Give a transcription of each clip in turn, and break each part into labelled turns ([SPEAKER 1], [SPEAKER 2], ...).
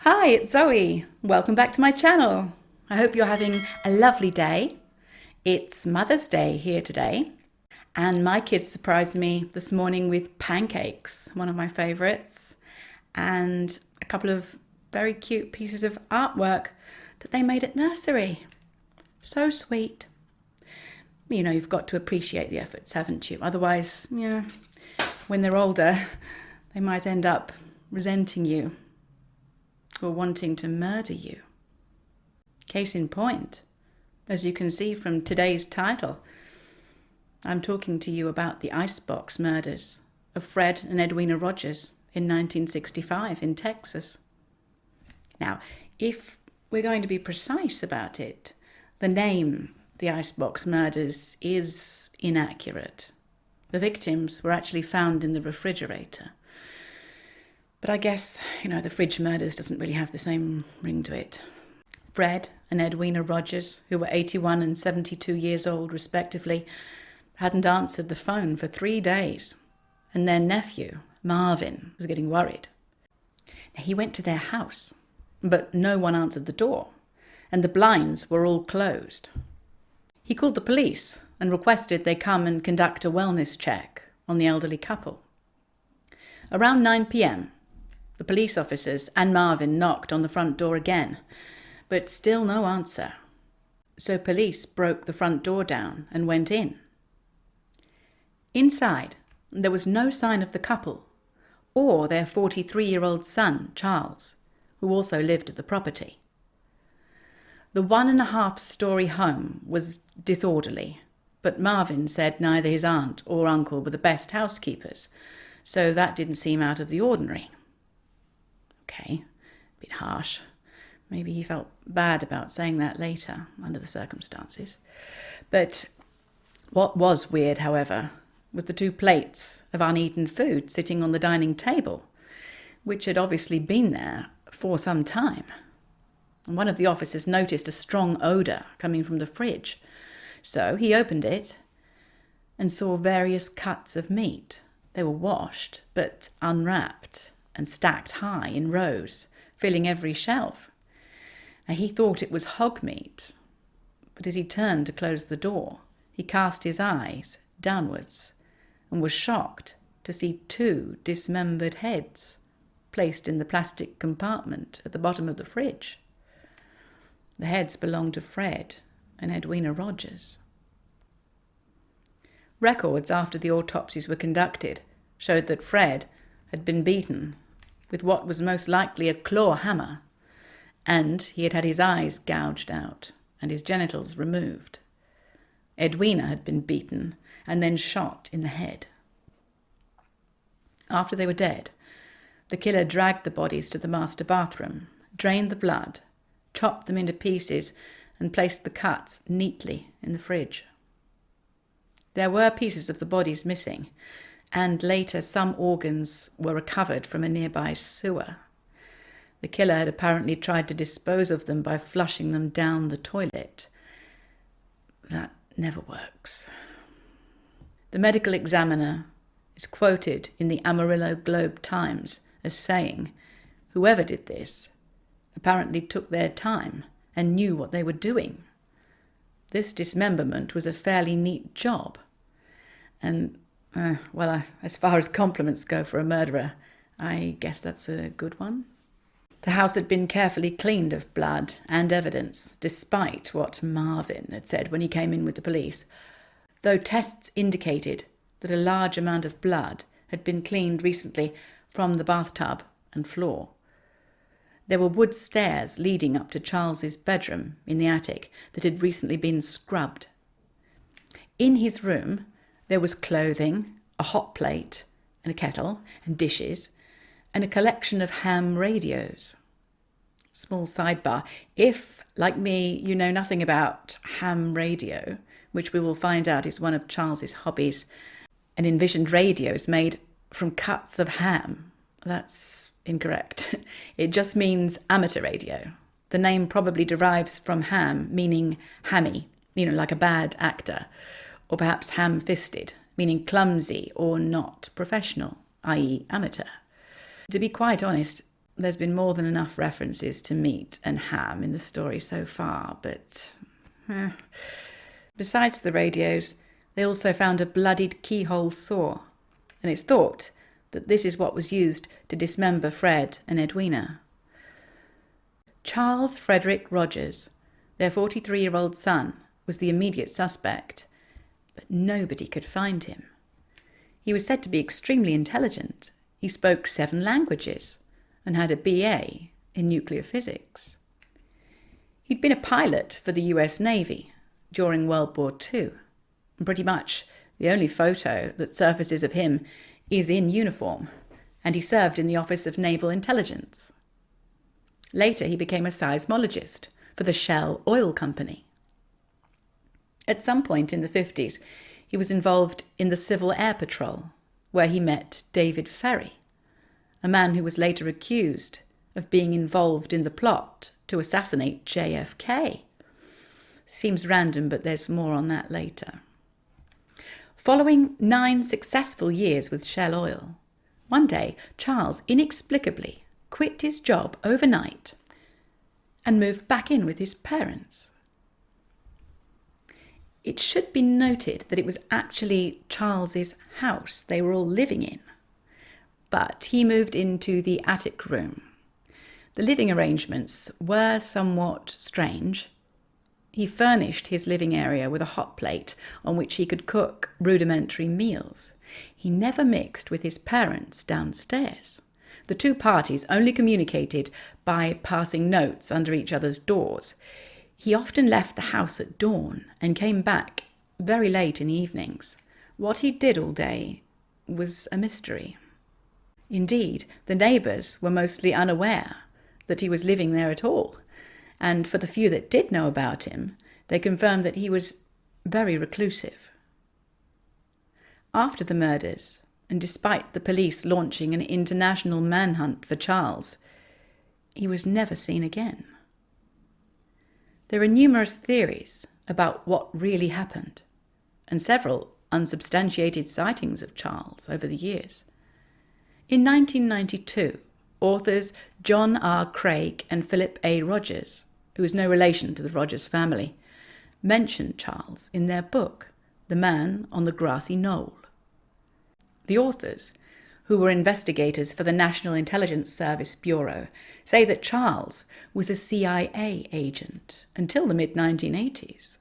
[SPEAKER 1] Hi, it's Zoe. Welcome back to my channel. I hope you're having a lovely day. It's Mother's Day here today, and my kids surprised me this morning with pancakes, one of my favorites, and a couple of very cute pieces of artwork that they made at nursery. So sweet. You know, you've got to appreciate the efforts, haven't you? Otherwise, when they're older, they might end up resenting you or wanting to murder you. Case in point, as you can see from today's title, I'm talking to you about the Icebox Murders of Fred and Edwina Rogers in 1965 in Texas. Now, if we're going to be precise about it, the name, the Icebox Murders, is inaccurate. The victims were actually found in the refrigerator. But I guess, the fridge murders doesn't really have the same ring to it. Fred and Edwina Rogers, who were 81 and 72 years old respectively, hadn't answered the phone for 3 days. And their nephew, Marvin, was getting worried. Now, he went to their house, but no one answered the door, and the blinds were all closed. He called the police and requested they come and conduct a wellness check on the elderly couple. Around 9 p.m, the police officers and Marvin knocked on the front door again, but still no answer. So police broke the front door down and went in. Inside, there was no sign of the couple or their 43-year-old son, Charles, who also lived at the property. The 1.5-story home was disorderly, but Marvin said neither his aunt or uncle were the best housekeepers, so that didn't seem out of the ordinary. Okay, a bit harsh. Maybe he felt bad about saying that later, under the circumstances. But what was weird, however, was the 2 plates of uneaten food sitting on the dining table, which had obviously been there for some time. And one of the officers noticed a strong odour coming from the fridge, so he opened it and saw various cuts of meat. They were washed, but unwrapped and stacked high in rows, filling every shelf. Now, he thought it was hog meat, but as he turned to close the door, he cast his eyes downwards and was shocked to see 2 dismembered heads placed in the plastic compartment at the bottom of the fridge. The heads belonged to Fred and Edwina Rogers. Records after the autopsies were conducted showed that Fred had been beaten with what was most likely a claw hammer, and he had had his eyes gouged out and his genitals removed. Edwina had been beaten and then shot in the head. After they were dead, the killer dragged the bodies to the master bathroom, drained the blood, chopped them into pieces, and placed the cuts neatly in the fridge. There were pieces of the bodies missing, and later some organs were recovered from a nearby sewer. The killer had apparently tried to dispose of them by flushing them down the toilet. That never works. The medical examiner is quoted in the Amarillo Globe-Times as saying, "Whoever did this apparently took their time and knew what they were doing. This dismemberment was a fairly neat job." And, as far as compliments go for a murderer, I guess that's a good one. The house had been carefully cleaned of blood and evidence, despite what Marvin had said when he came in with the police, though tests indicated that a large amount of blood had been cleaned recently from the bathtub and floor. There were wood stairs leading up to Charles's bedroom in the attic that had recently been scrubbed. In his room, there was clothing, a hot plate, and a kettle, and dishes, and a collection of ham radios. Small sidebar: if, like me, you know nothing about ham radio, which we will find out is one of Charles's hobbies, and envisioned radios made from cuts of ham, that's incorrect. It just means amateur radio. The name probably derives from ham, meaning hammy, like a bad actor, or perhaps ham-fisted, meaning clumsy or not professional, i.e. amateur. To be quite honest, there's been more than enough references to meat and ham in the story so far, but... Besides the radios, they also found a bloodied keyhole saw, and it's thought that this is what was used to dismember Fred and Edwina. Charles Frederick Rogers, their 43-year-old son, was the immediate suspect, but nobody could find him. He was said to be extremely intelligent. He spoke 7 languages and had a BA in nuclear physics. He'd been a pilot for the US Navy during World War II, and pretty much the only photo that surfaces of him is in uniform, and he served in the Office of Naval Intelligence. Later, he became a seismologist for the Shell Oil Company. At some point in the 50s, he was involved in the Civil Air Patrol, where he met David Ferry, a man who was later accused of being involved in the plot to assassinate JFK. Seems random, but there's more on that later. Following 9 successful years with Shell Oil, one day Charles inexplicably quit his job overnight and moved back in with his parents. It should be noted that it was actually Charles's house they were all living in, but he moved into the attic room. The living arrangements were somewhat strange. He furnished his living area with a hot plate on which he could cook rudimentary meals. He never mixed with his parents downstairs. The two parties only communicated by passing notes under each other's doors. He often left the house at dawn and came back very late in the evenings. What he did all day was a mystery. Indeed, the neighbours were mostly unaware that he was living there at all, and for the few that did know about him, they confirmed that he was very reclusive. After the murders, and despite the police launching an international manhunt for Charles, he was never seen again. There are numerous theories about what really happened, and several unsubstantiated sightings of Charles over the years. In 1992, authors John R. Craig and Philip A. Rogers, who is no relation to the Rogers family, mentioned Charles in their book, The Man on the Grassy Knoll. The authors, who were investigators for the National Intelligence Service Bureau, say that Charles was a CIA agent until the mid-1980s.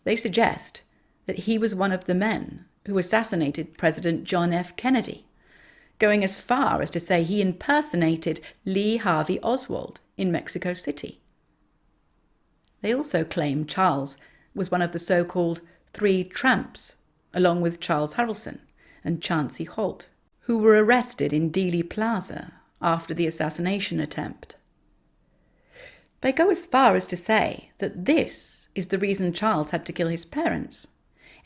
[SPEAKER 1] They suggest that he was one of the men who assassinated President John F. Kennedy, going as far as to say he impersonated Lee Harvey Oswald in Mexico City. They also claim Charles was one of the so-called 3 tramps, along with Charles Harrelson and Chancey Holt, who were arrested in Dealey Plaza after the assassination attempt. They go as far as to say that this is the reason Charles had to kill his parents.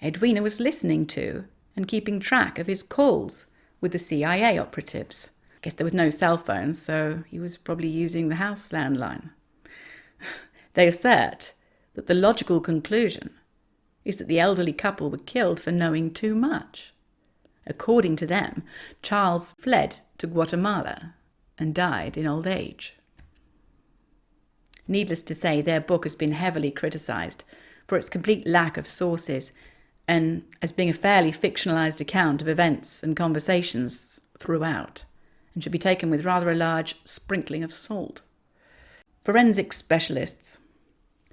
[SPEAKER 1] Edwina was listening to and keeping track of his calls with the CIA operatives. I guess there was no cell phone, so he was probably using the house landline. They assert that the logical conclusion is that the elderly couple were killed for knowing too much. According to them, Charles fled to Guatemala and died in old age. Needless to say, their book has been heavily criticised for its complete lack of sources and as being a fairly fictionalised account of events and conversations throughout, and should be taken with rather a large sprinkling of salt. Forensic specialists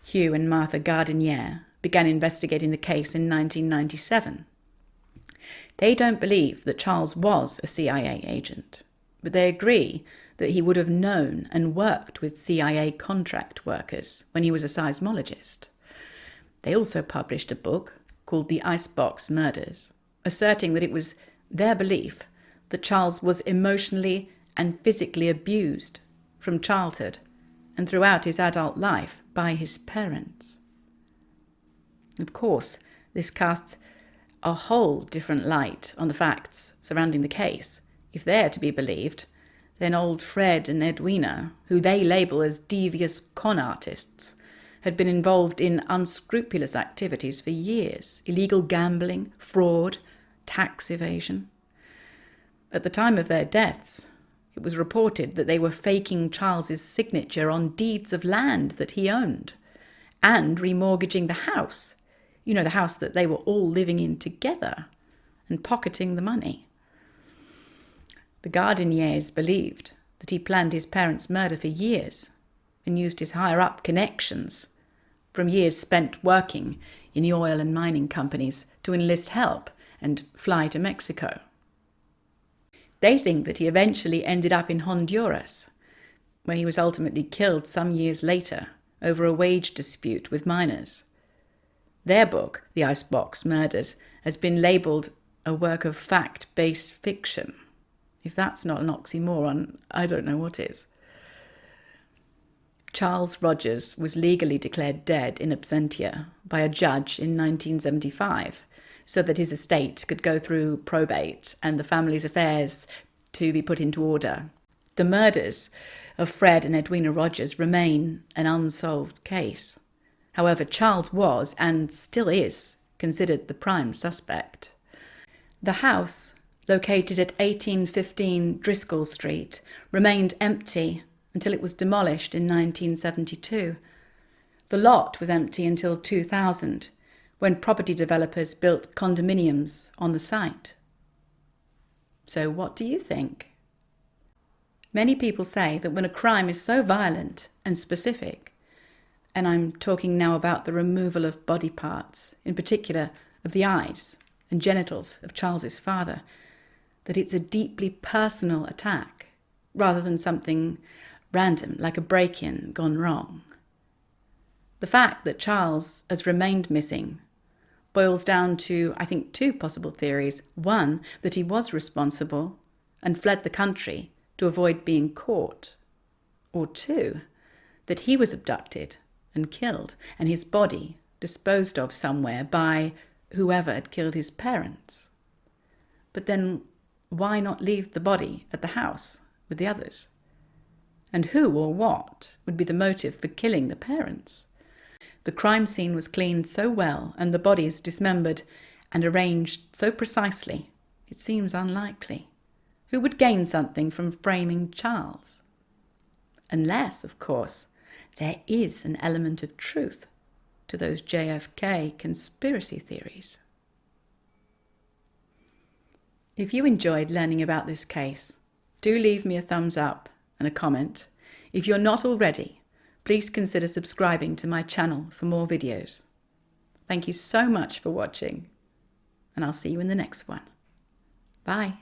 [SPEAKER 1] Hugh and Martha Gardinier began investigating the case in 1997. They don't believe that Charles was a CIA agent, but they agree that he would have known and worked with CIA contract workers when he was a seismologist. They also published a book called The Icebox Murders, asserting that it was their belief that Charles was emotionally and physically abused from childhood and throughout his adult life by his parents. Of course, this casts a whole different light on the facts surrounding the case. If they're to be believed, then old Fred and Edwina, who they label as devious con artists, had been involved in unscrupulous activities for years: illegal gambling, fraud, tax evasion. At the time of their deaths, It was reported that they were faking Charles's signature on deeds of land that he owned and remortgaging the house, the house that they were all living in together, and pocketing the money. The Gardiniers believed that he planned his parents' murder for years and used his higher-up connections from years spent working in the oil and mining companies to enlist help and fly to Mexico. They think that he eventually ended up in Honduras, where he was ultimately killed some years later over a wage dispute with miners. Their book, The Icebox Murders, has been labelled a work of fact-based fiction. If that's not an oxymoron, I don't know what is. Charles Rogers was legally declared dead in absentia by a judge in 1975, so that his estate could go through probate and the family's affairs to be put into order. The murders of Fred and Edwina Rogers remain an unsolved case. However, Charles was, and still is, considered the prime suspect. The house, located at 1815 Driscoll Street, remained empty until it was demolished in 1972. The lot was empty until 2000, when property developers built condominiums on the site. So what do you think? Many people say that when a crime is so violent and specific, and I'm talking now about the removal of body parts, in particular of the eyes and genitals of Charles's father, that it's a deeply personal attack rather than something random like a break-in gone wrong. The fact that Charles has remained missing boils down to, I think, two possible theories. One, that he was responsible and fled the country to avoid being caught. Or two, that he was abducted and killed, and his body disposed of somewhere by whoever had killed his parents. But then why not leave the body at the house with the others? And who or what would be the motive for killing the parents? The crime scene was cleaned so well and the bodies dismembered and arranged so precisely, it seems unlikely. Who would gain something from framing Charles? Unless, of course, there is an element of truth to those JFK conspiracy theories. If you enjoyed learning about this case, do leave me a thumbs up and a comment. If you're not already, please consider subscribing to my channel for more videos. Thank you so much for watching, and I'll see you in the next one. Bye.